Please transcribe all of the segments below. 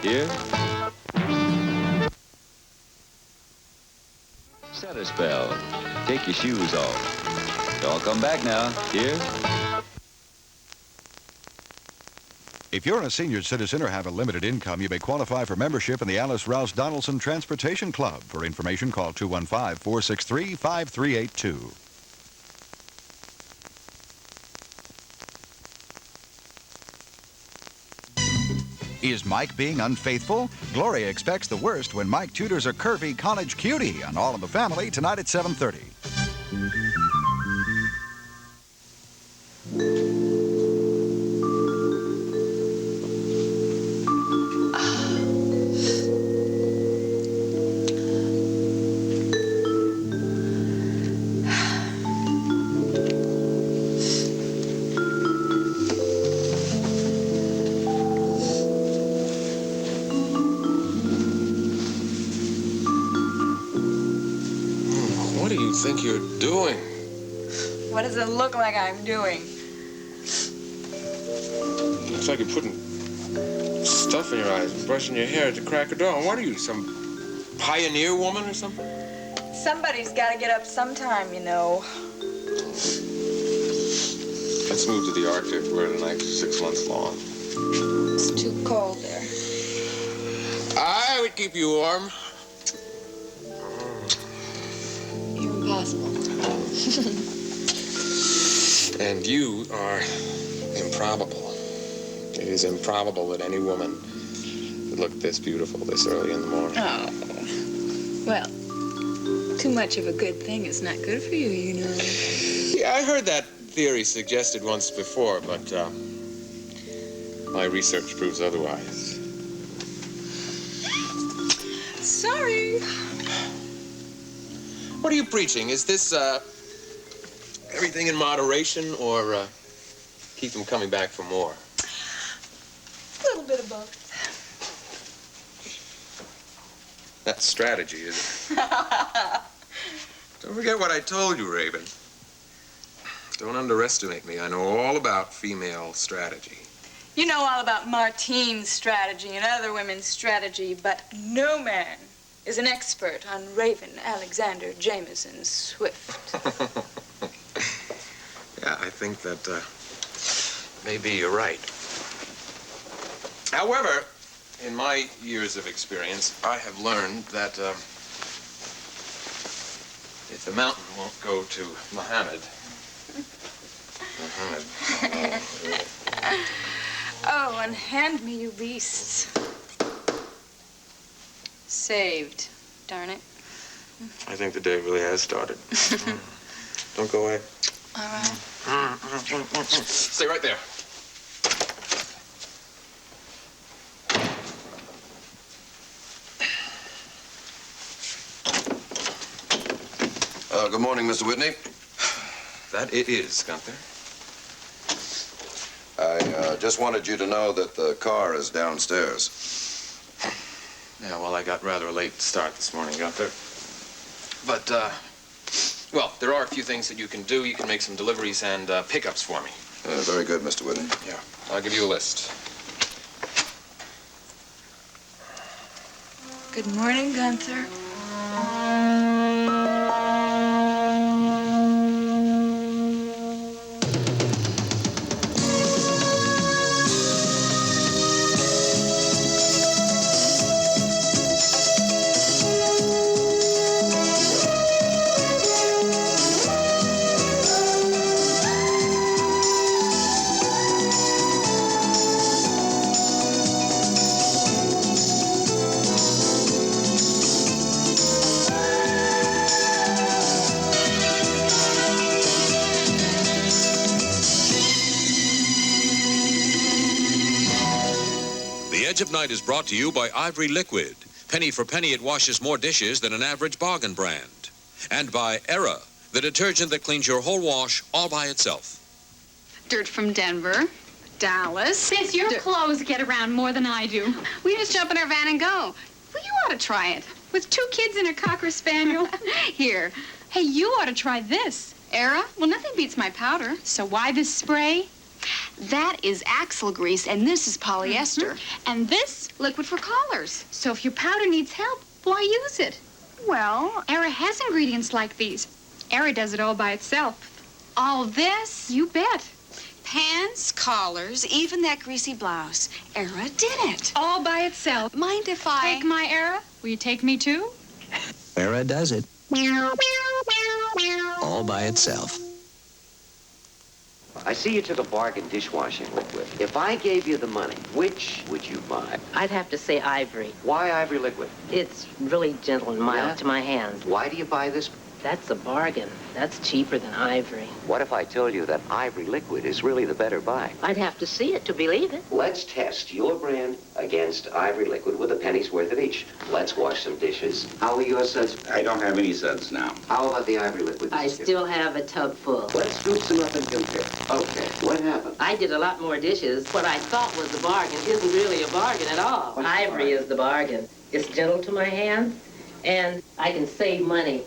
Here. Set a spell. Take your shoes off. Y'all come back now. Here. If you're a senior citizen or have a limited income, you may qualify for membership in the Alice Rouse Donaldson Transportation Club. For information, call 215-463-5382. Is Mike being unfaithful? Gloria expects the worst when Mike tutors a curvy college cutie on All in the Family tonight at 7:30. What do you think you're doing? What does it look like I'm doing? Looks like you're putting stuff in your eyes and brushing your hair at the crack of dawn. What are you, some pioneer woman or something? Somebody's got to get up sometime, you know. Let's move to the Arctic where the night's 6 months long. It's too cold there. I would keep you warm. You're impossible. And you are improbable. It is improbable that any woman would look this beautiful this early in the morning. Oh. Well, too much of a good thing is not good for you, you know. Yeah, I heard that theory suggested once before, but my research proves otherwise. Sorry. What are you preaching? Is this everything in moderation, or keep them coming back for more? A little bit of both. That's strategy, is it? Don't forget what I told you, Raven. Don't underestimate me. I know all about female strategy. You know all about Martine's strategy and other women's strategy, but no man is an expert on Raven Alexander Jameson Swift. Yeah, I think that maybe you're right. However, in my years of experience, I have learned that if the mountain won't go to Muhammad. Oh, unhand me, you beasts. Saved, darn it. I think the day really has started. Don't go away. All right. Stay right there. Good morning, Mr. Whitney. That it is, Gunther. I just wanted you to know that the car is downstairs. Yeah, well, I got rather a late start this morning, Gunther. But, well, there are a few things that you can do. You can make some deliveries and pickups for me. Very good, Mr. Whitney. Yeah, I'll give you a list. Good morning, Gunther. Edge of Night is brought to you by Ivory Liquid. Penny for penny, it washes more dishes than an average bargain brand. And by Era, the detergent that cleans your whole wash all by itself. Dirt from Denver, Dallas. Sis, your clothes get around more than I do. We just jump in our van and go. Well, you ought to try it. With 2 kids and a Cocker Spaniel. Here. Hey, you ought to try this. Era? Well, nothing beats my powder. So why this spray? That is axle grease, and this is polyester. And this, liquid for collars. So if your powder needs help, why use it? Well, Era has ingredients like these. Era does it all by itself. All this? You bet. Pants, collars, even that greasy blouse. Era did it. All by itself. Mind if I... Take my Era? Will you take me too? Era does it. All by itself. I see you took a bargain dishwashing liquid. If I gave you the money, which would you buy? I'd have to say ivory. Why ivory liquid? It's really gentle and mild to my hands. Why do you buy this? That's a bargain. That's cheaper than ivory. What if I told you that ivory liquid is really the better buy? I'd have to see it to believe it. Let's test your brand against ivory liquid with a penny's worth of each. Let's wash some dishes. How are your suds? I don't have any suds now. How about the ivory liquid? I still have a tub full. Let's scoop some up and compare. Okay, what happened? I did a lot more dishes. What I thought was a bargain isn't really a bargain at all. Ivory is the bargain. It's gentle to my hands, and I can save money.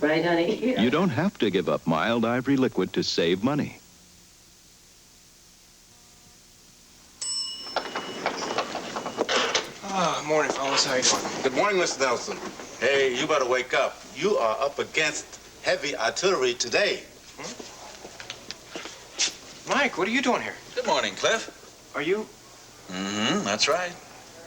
Right, honey? You don't have to give up mild ivory liquid to save money. Morning, fellas. How you doing? Good morning, Mr. Nelson. Hey, you better wake up. You are up against heavy artillery today. Mike, what are you doing here? Good morning, Cliff. Are you? That's right.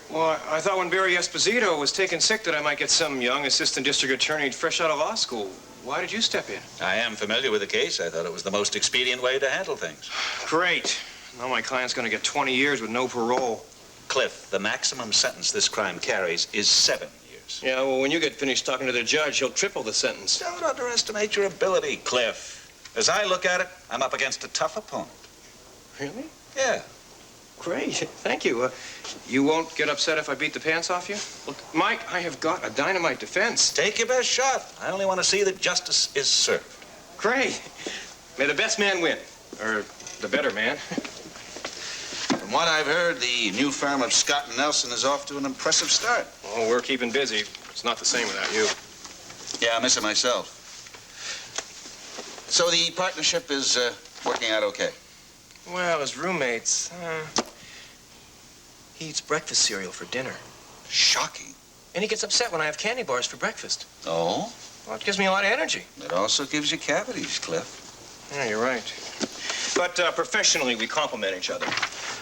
Well, I thought when Barry Esposito was taken sick that I might get some young assistant district attorney fresh out of law school. Why did you step in? I am familiar with the case. I thought it was the most expedient way to handle things. Great. Now my client's going to get 20 years with no parole. Cliff, the maximum sentence this crime carries is 7 years. Yeah, well, when you get finished talking to the judge, he'll triple the sentence. Don't underestimate your ability, Cliff. As I look at it, I'm up against a tough opponent. Really? Yeah. Great. Thank you. You won't get upset if I beat the pants off you? Look, Mike, I have got a dynamite defense. Take your best shot. I only want to see that justice is served. Great. May the best man win. Or the better man. From what I've heard, the new firm of Scott and Nelson is off to an impressive start. Oh, we're keeping busy. It's not the same without you. Yeah, I miss it myself. So the partnership is working out okay? Well, as roommates, he eats breakfast cereal for dinner. Shocking. And he gets upset when I have candy bars for breakfast. Oh? Well, it gives me a lot of energy. It also gives you cavities, Cliff. Yeah, you're right. But professionally, we complement each other.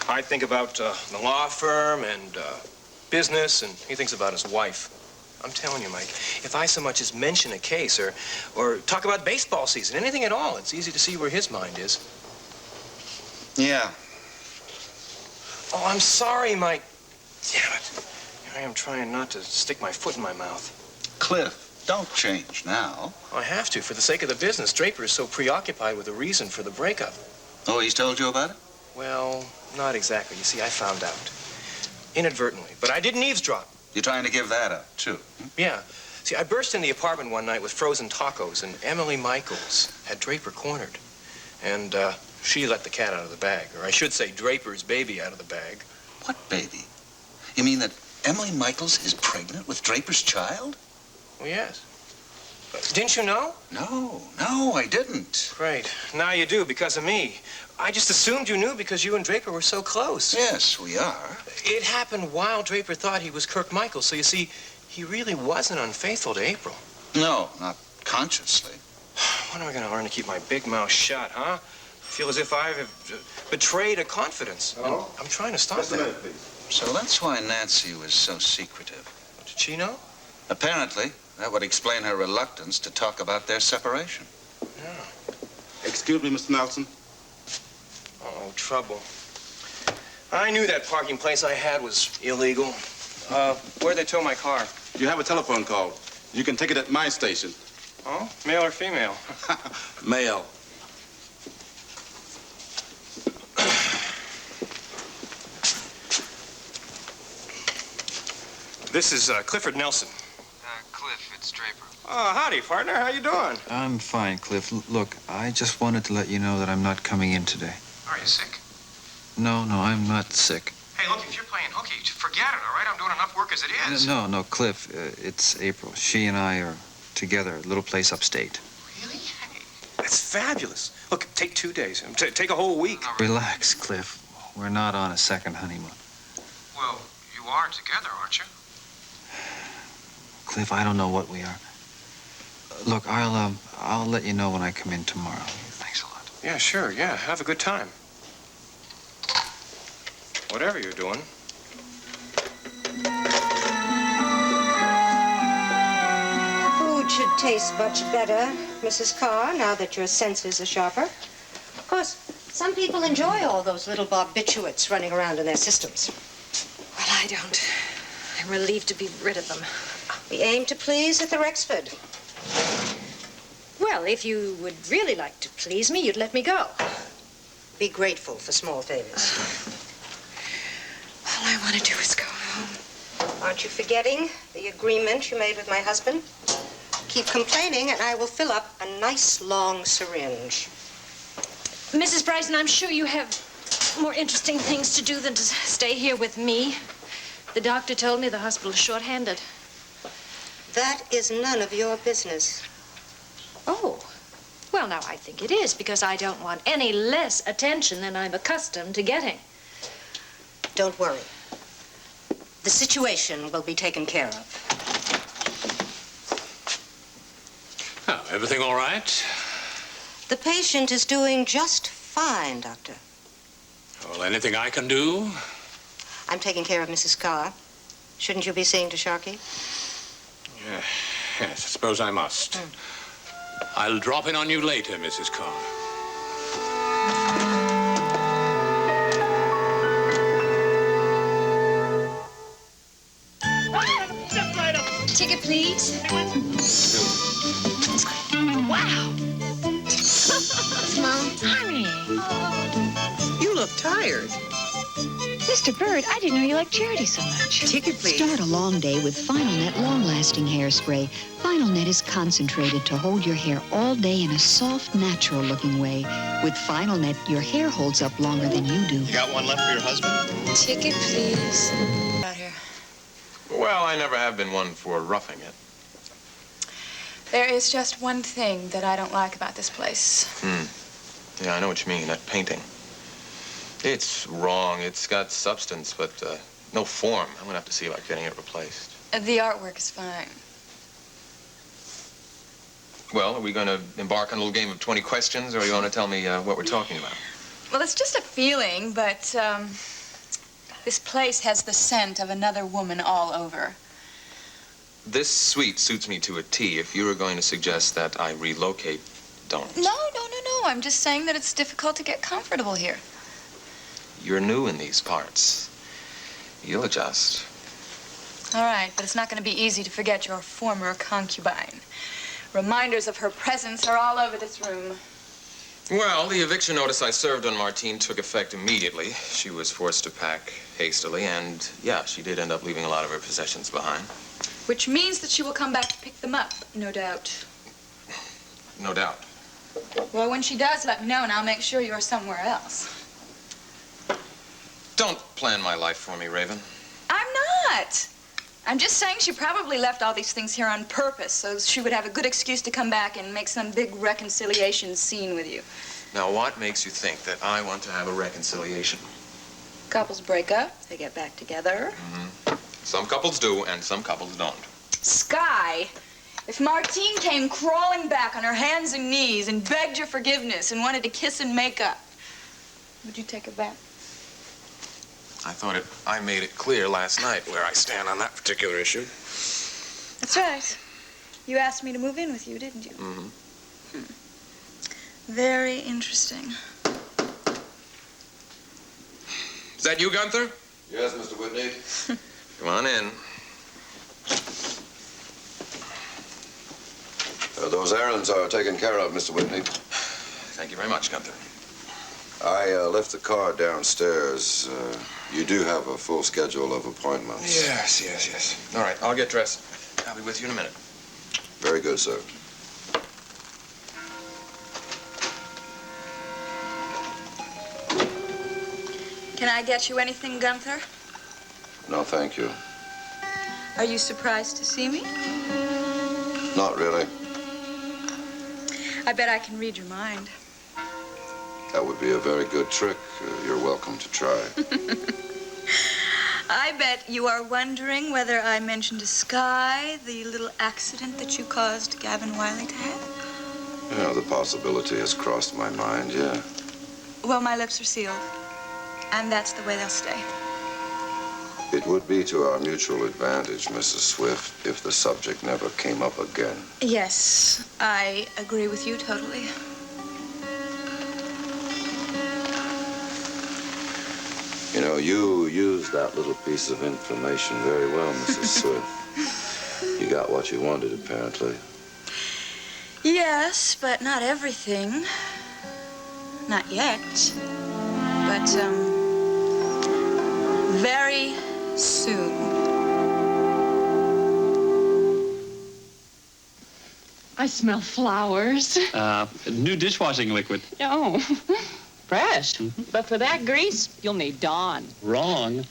I think about the law firm and business, and he thinks about his wife. I'm telling you, Mike, if I so much as mention a case or talk about baseball season, anything at all, it's easy to see where his mind is. Yeah. Oh, I'm sorry, Mike. Damn it. I am trying not to stick my foot in my mouth. Cliff, don't change now. I have to, for the sake of the business. Draper is so preoccupied with the reason for the breakup. Oh, he's told you about it? Well, not exactly. You see, I found out. Inadvertently. But I didn't eavesdrop. You're trying to give that up, too? Yeah. See, I burst in the apartment one night with frozen tacos, and Emily Michaels had Draper cornered. And, she let the cat out of the bag. Or I should say Draper's baby out of the bag. What baby? You mean that Emily Michaels is pregnant with Draper's child? Well, yes. Didn't you know? No, I didn't. Great. Now you do, because of me. I just assumed you knew because you and Draper were so close. Yes, we are. It happened while Draper thought he was Kirk Michaels, so you see, he really wasn't unfaithful to April. No, not consciously. What am I going to learn to keep my big mouth shut, huh? I feel as if I've betrayed a confidence. Oh? I'm trying to stop Just a that. minute, please. So that's why Nancy was so secretive. Did she know? Apparently, that would explain her reluctance to talk about their separation. Yeah. Excuse me, Mr. Nelson. Oh, trouble. I knew that parking place I had was illegal. Where'd they tow my car? You have a telephone call. You can take it at my station. Oh, male or female? Male. This is Clifford Nelson. Cliff, it's Draper. Oh, howdy, partner. How you doing? I'm fine, Cliff. Look, I just wanted to let you know that I'm not coming in today. Are you sick? No, I'm not sick. Hey, look, if you're playing hooky, forget it, all right? I'm doing enough work as it is. No, Cliff. It's April. She and I are together at a little place upstate. Really? That's fabulous. Look, take 2 days. Take a whole week. Relax, Cliff. We're not on a second honeymoon. Well, you are together, aren't you? Cliff, I don't know what we are. Look, I'll let you know when I come in tomorrow. Thanks a lot. Yeah, sure. Yeah, have a good time. Whatever you're doing. Food should taste much better, Mrs. Karr, now that your senses are sharper. Of course, some people enjoy all those little barbiturates running around in their systems. Well, I don't. I'm relieved to be rid of them. We aim to please at the Rexford. Well, if you would really like to please me, you'd let me go. Be grateful for small favors. All I want to do is go home. Aren't you forgetting the agreement you made with my husband? Keep complaining, and I will fill up a nice long syringe. Mrs. Bryson, I'm sure you have more interesting things to do than to stay here with me. The doctor told me the hospital is short-handed. That is none of your business. Oh. Well, now, I think it is, because I don't want any less attention than I'm accustomed to getting. Don't worry. The situation will be taken care of. Oh, everything all right? The patient is doing just fine, Doctor. Well, anything I can do? I'm taking care of Mrs. Karr. Shouldn't you be seeing to Sharkey? Yes, I suppose I must. I'll drop in on you later, Mrs. Karr. Ticket, please. Wow. Mom. Honey. You look tired. Mr. Bird, I didn't know you liked charity so much. Ticket, please. Start a long day with Final Net long-lasting hairspray. Final Net is concentrated to hold your hair all day in a soft, natural-looking way. With Final Net, your hair holds up longer than you do. You got one left for your husband? Ticket, please. Out here. Well, I never have been one for roughing it. There is just one thing that I don't like about this place. Yeah, I know what you mean, that painting. It's wrong. It's got substance, but no form. I'm gonna have to see about getting it replaced. The artwork is fine. Well, are we gonna embark on a little game of 20 questions, or you wanna tell me what we're talking about? Well, it's just a feeling, but this place has the scent of another woman all over. This suite suits me to a T. If you were going to suggest that I relocate, don't. No. I'm just saying that it's difficult to get comfortable here. You're new in these parts. You'll adjust. All right, but it's not going to be easy to forget your former concubine. Reminders of her presence are all over this room. Well, the eviction notice I served on Martine took effect immediately. She was forced to pack hastily, and yeah, she did end up leaving a lot of her possessions behind. Which means that she will come back to pick them up, no doubt. No doubt. Well, when she does, let me know, and I'll make sure you're somewhere else. Don't plan my life for me, Raven. I'm not. I'm just saying she probably left all these things here on purpose so she would have a good excuse to come back and make some big reconciliation scene with you. Now, what makes you think that I want to have a reconciliation? Couples break up, they get back together. Some couples do, and some couples don't. Sky, if Martine came crawling back on her hands and knees and begged your forgiveness and wanted to kiss and make up, would you take her back? I made it clear last night where I stand on that particular issue. That's right. You asked me to move in with you, didn't you? Very interesting. Is that you, Gunther? Yes, Mr. Whitney. Come on in. Those errands are taken care of, Mr. Whitney. Thank you very much, Gunther. I left the car downstairs. You do have a full schedule of appointments. Yes. All right, I'll get dressed. I'll be with you in a minute. Very good, sir. Can I get you anything, Gunther? No, thank you. Are you surprised to see me? Not really. I bet I can read your mind. That would be a very good trick. You're welcome to try. I bet you are wondering whether I mentioned to Sky the little accident that you caused Gavin Wiley to have. Yeah, the possibility has crossed my mind, yeah. Well, my lips are sealed, and that's the way they'll stay. It would be to our mutual advantage, Mrs. Swift, if the subject never came up again. Yes, I agree with you totally. You know, you used that little piece of information very well, Mrs. Swift. You got what you wanted, apparently. Yes, but not everything. Not yet. But, very soon. I smell flowers. New dishwashing liquid. Oh, fresh. But for that grease, you'll need Dawn. Wrong.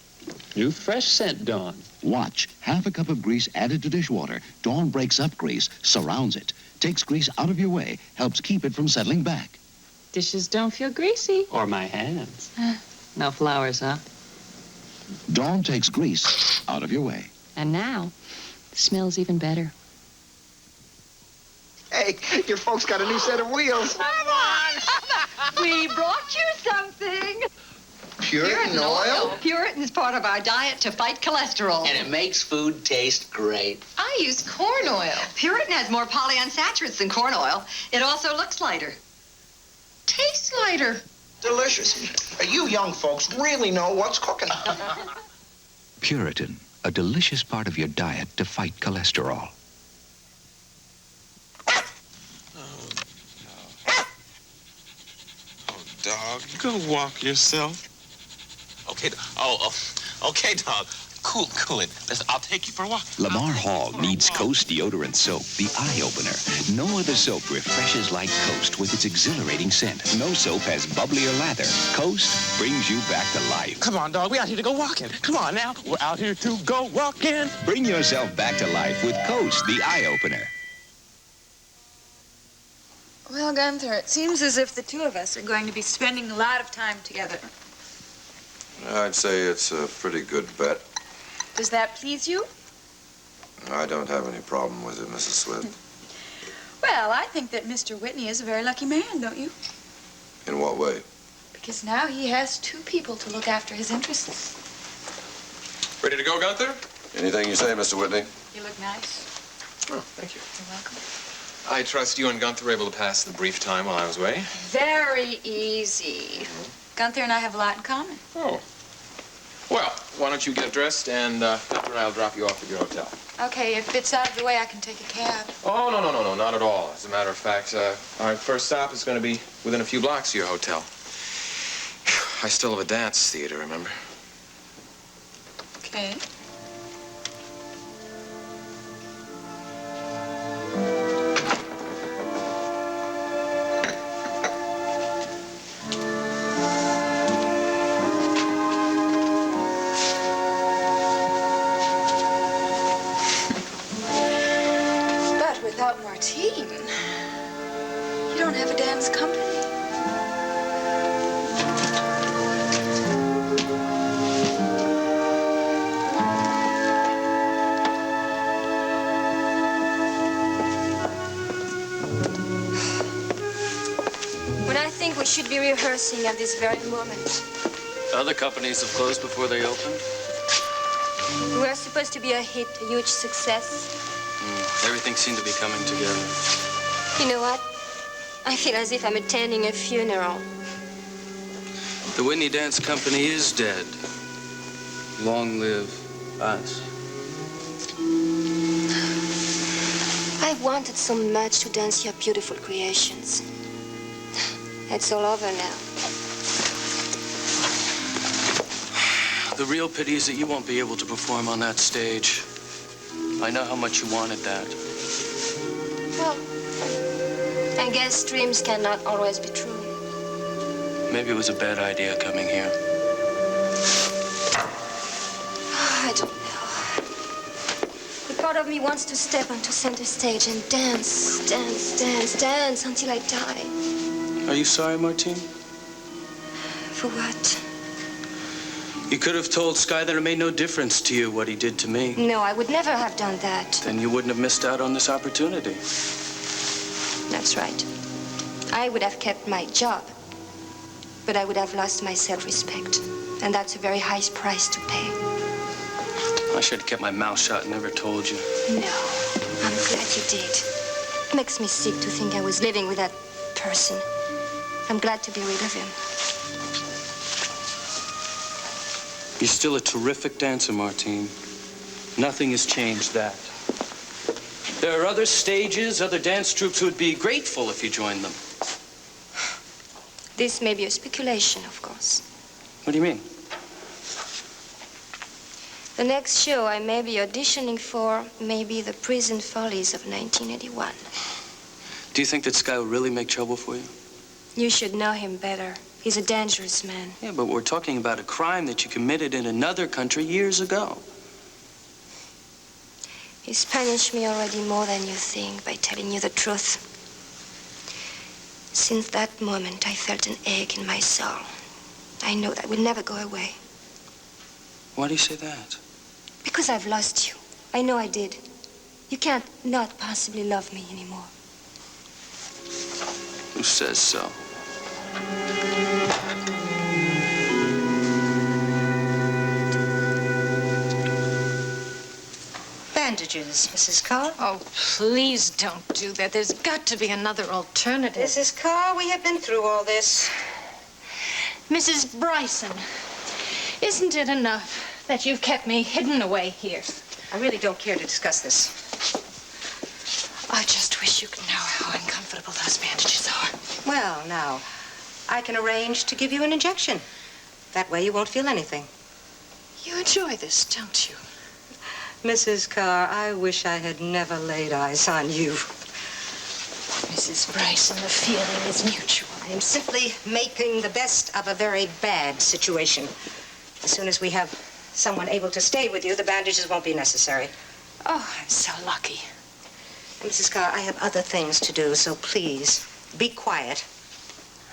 New fresh scent, Dawn. Watch. Half a cup of grease added to dishwater. Dawn breaks up grease, surrounds it, takes grease out of your way, helps keep it from settling back. Dishes don't feel greasy. Or my hands. No flowers, huh? Dawn takes grease out of your way. And now, it smells even better. Hey, your folks got a new set of wheels. Come on! We brought you something. Puritan oil? Puritan's part of our diet to fight cholesterol. And it makes food taste great. I use corn oil. Puritan has more polyunsaturates than corn oil. It also looks lighter. Tastes lighter. Delicious. You young folks really know what's cooking. Puritan, a delicious part of your diet to fight cholesterol. Dog, go walk yourself. Okay, okay, dog. Cool it. Listen, I'll take you for a walk. Lamar Hall needs Coast deodorant soap, the eye-opener. No other soap refreshes like Coast with its exhilarating scent. No soap has bubblier lather. Coast brings you back to life. Come on, dog. We're out here to go walking. Come on now. We're out here to go walking. Bring yourself back to life with Coast, the eye-opener. Well, Gunther, it seems as if the two of us are going to be spending a lot of time together. I'd say it's a pretty good bet. Does that please you? I don't have any problem with it, Mrs. Swift. Well, I think that Mr. Whitney is a very lucky man, don't you? In what way? Because now he has two people to look after his interests. Ready to go, Gunther? Anything you say, Mr. Whitney? You look nice. Oh, thank you. You're welcome. I trust you and Gunther were able to pass the brief time while I was away. Very easy. Gunther and I have a lot in common. Oh. Well, why don't you get dressed, and Gunther and I will drop you off at your hotel. Okay, if it's out of the way, I can take a cab. Oh, no, not at all. As a matter of fact, our first stop is going to be within a few blocks of your hotel. I still have a dance theater, remember? Okay. Without Martine, you don't have a dance company. When I think we should be rehearsing at this very moment. Other companies have closed before they opened. We were supposed to be a hit, a huge success. Everything seemed to be coming together. You know what? I feel as if I'm attending a funeral. The Whitney Dance Company is dead. Long live us. I've wanted so much to dance your beautiful creations. It's all over now. The real pity is that you won't be able to perform on that stage. I know how much you wanted that. Well, I guess dreams cannot always be true. Maybe it was a bad idea coming here. I don't know. part of me wants to step onto center stage and dance, dance, dance, dance until I die. Are you sorry, Martine? For what? You could have told Sky that it made no difference to you what he did to me. No, I would never have done that. Then you wouldn't have missed out on this opportunity. That's right. I would have kept my job, but I would have lost my self-respect. And that's a very high price to pay. I should have kept my mouth shut and never told you. No, I'm glad you did. It makes me sick to think I was living with that person. I'm glad to be rid of him. You're still a terrific dancer, Martine. Nothing has changed that. There are other stages, other dance troupes who would be grateful if you joined them. This may be a speculation, of course. What do you mean? The next show I may be auditioning for may be the Prison Follies of 1981. Do you think that Sky will really make trouble for you? You should know him better. He's a dangerous man. Yeah, but we're talking about a crime that you committed in another country years ago. He's punished me already more than you think by telling you the truth. Since that moment, I felt an ache in my soul. I know that will never go away. Why do you say that? Because I've lost you. I know I did. You can't not possibly love me anymore. Who says so? Bandages, Mrs. Karr. Oh, please don't do that. There's got to be another alternative. Mrs. Karr, we have been through all this. Mrs. Bryson, isn't it enough that you've kept me hidden away here? I really don't care to discuss this. I just wish you could know how uncomfortable those bandages are. Well, now, I can arrange to give you an injection. That way you won't feel anything. You enjoy this, don't you? Mrs. Karr, I wish I had never laid eyes on you. Mrs. Bryson, the feeling is mutual. I'm simply making the best of a very bad situation. As soon as we have someone able to stay with you, the bandages won't be necessary. Oh, I'm so lucky. And Mrs. Karr, I have other things to do, so please, be quiet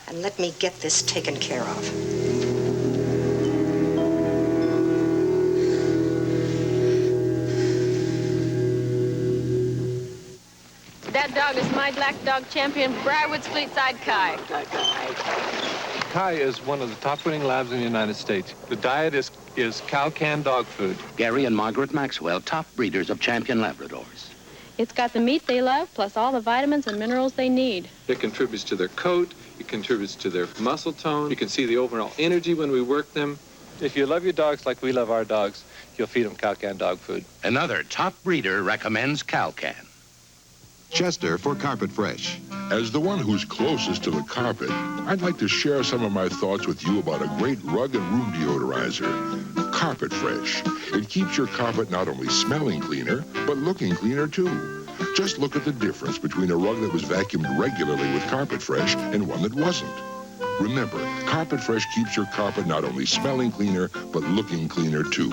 and let me get this taken care of. That dog is my black dog champion, Briarwood's Fleetside Kai. Kai is one of the top winning labs in the United States. The diet is cow canned dog food. Gary and Margaret Maxwell, top breeders of champion Labradors. It's got the meat they love, plus all the vitamins and minerals they need. It contributes to their coat. It contributes to their muscle tone. You can see the overall energy when we work them. If you love your dogs like we love our dogs, you'll feed them cow canned dog food. Another top breeder recommends Calcan. Chester for Carpet Fresh. As the one who's closest to the carpet, I'd like to share some of my thoughts with you about a great rug and room deodorizer, Carpet Fresh. It keeps your carpet not only smelling cleaner, but looking cleaner too. Just look at the difference between a rug that was vacuumed regularly with Carpet Fresh and one that wasn't. Remember, Carpet Fresh keeps your carpet not only smelling cleaner, but looking cleaner too.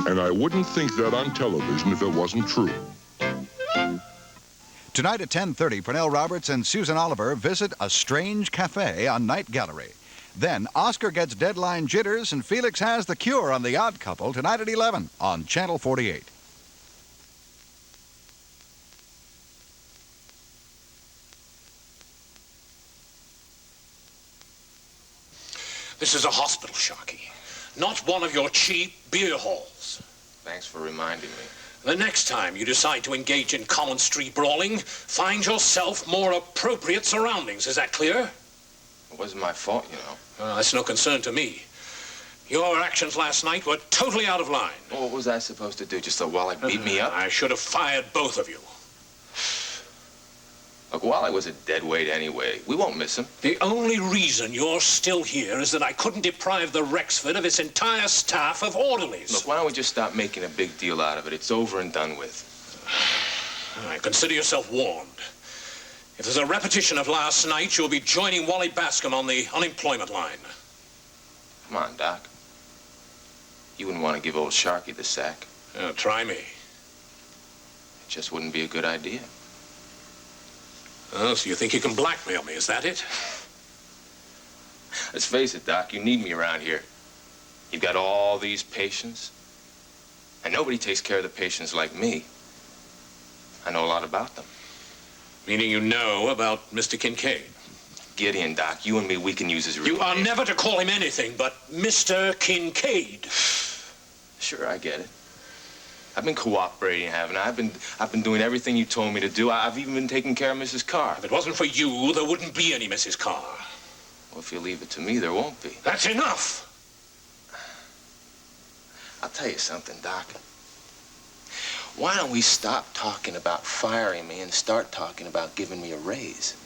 And I wouldn't think that on television if it wasn't true. Tonight at 10:30, Pernell Roberts and Susan Oliver visit a strange cafe on Night Gallery. Then Oscar gets deadline jitters and Felix has the cure on The Odd Couple tonight at 11 on Channel 48. This is a hospital, Sharkey. Not one of your cheap beer halls. Thanks for reminding me. The next time you decide to engage in common street brawling, find yourself more appropriate surroundings. Is that clear? It wasn't my fault, you know. That's no concern to me. Your actions last night were totally out of line. Well, what was I supposed to do? Just let Wallach beat me up? I should have fired both of you. Look, Wallach was a dead weight anyway. We won't miss him. The only reason you're still here is that I couldn't deprive the Rexford of its entire staff of orderlies. Look, why don't we just stop making a big deal out of it? It's over and done with. All right, consider yourself warned. If there's a repetition of last night, you'll be joining Wally Bascom on the unemployment line. Come on, Doc. You wouldn't want to give old Sharkey the sack. Try me. just wouldn't be a good idea. Oh, so you think you can blackmail me, is that it? Let's face it, Doc, you need me around here. You've got all these patients, and nobody takes care of the patients like me. I know a lot about them. Meaning you know about Mr. Kincaid? Get in, Doc. You and me, we can use his real You are name. never to call him anything but Mr. Kincaid. Sure, I get it. I've been cooperating, haven't I? I've been doing everything you told me to do. I've even been taking care of Mrs. Karr. If it wasn't for you, there wouldn't be any Mrs. Karr. Well, if you leave it to me, there won't be. That's enough. I'll tell you something, Doc. Why don't we stop talking about firing me and start talking about giving me a raise?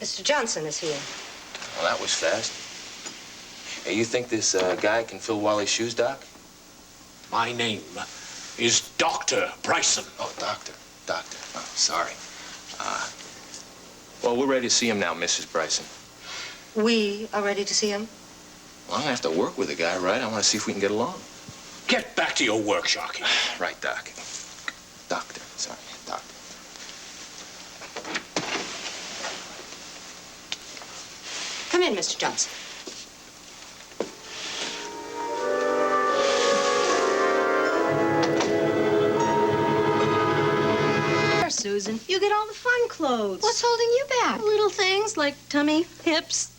Mr. Johnson is here. Well, that was fast. Hey, you think this guy can fill Wally's shoes, Doc? My name is Dr. Bryson. Oh, Doctor. Oh, sorry. Well, we're ready to see him now, Mrs. Bryson. We are ready to see him? Well, I'm gonna have to work with the guy, right? I want to see if we can get along. Get back to your work, Sharkey. Right, Doc. Doctor. Sorry, Doctor. Come in, Mr. Johnson. Susan, you get all the fun clothes. What's holding you back? Little things like tummy, hips.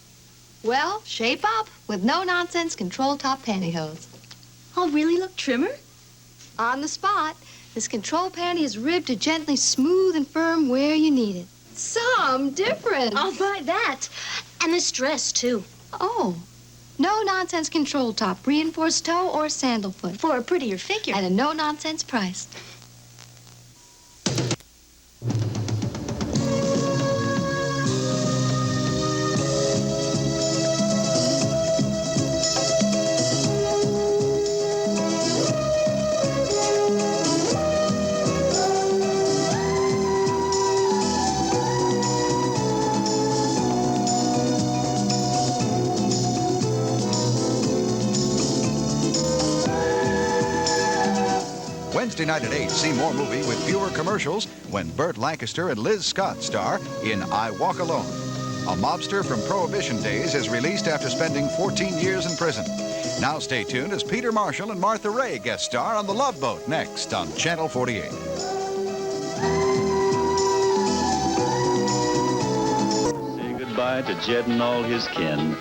Well, shape up with no-nonsense control-top pantyhose. I'll really look trimmer? On the spot, this control panty is ribbed to gently smooth and firm where you need it. Some different. I'll buy that. And this dress, too. Oh. No-nonsense control top, reinforced toe or sandal foot. For a prettier figure. At a no-nonsense price. Wednesday night at 8, see more movie with fewer commercials when Burt Lancaster and Liz Scott star in I Walk Alone. A mobster from Prohibition days is released after spending 14 years in prison. Now stay tuned as Peter Marshall and Martha Ray guest star on The Love Boat next on Channel 48. Say goodbye to Jed and all his kin.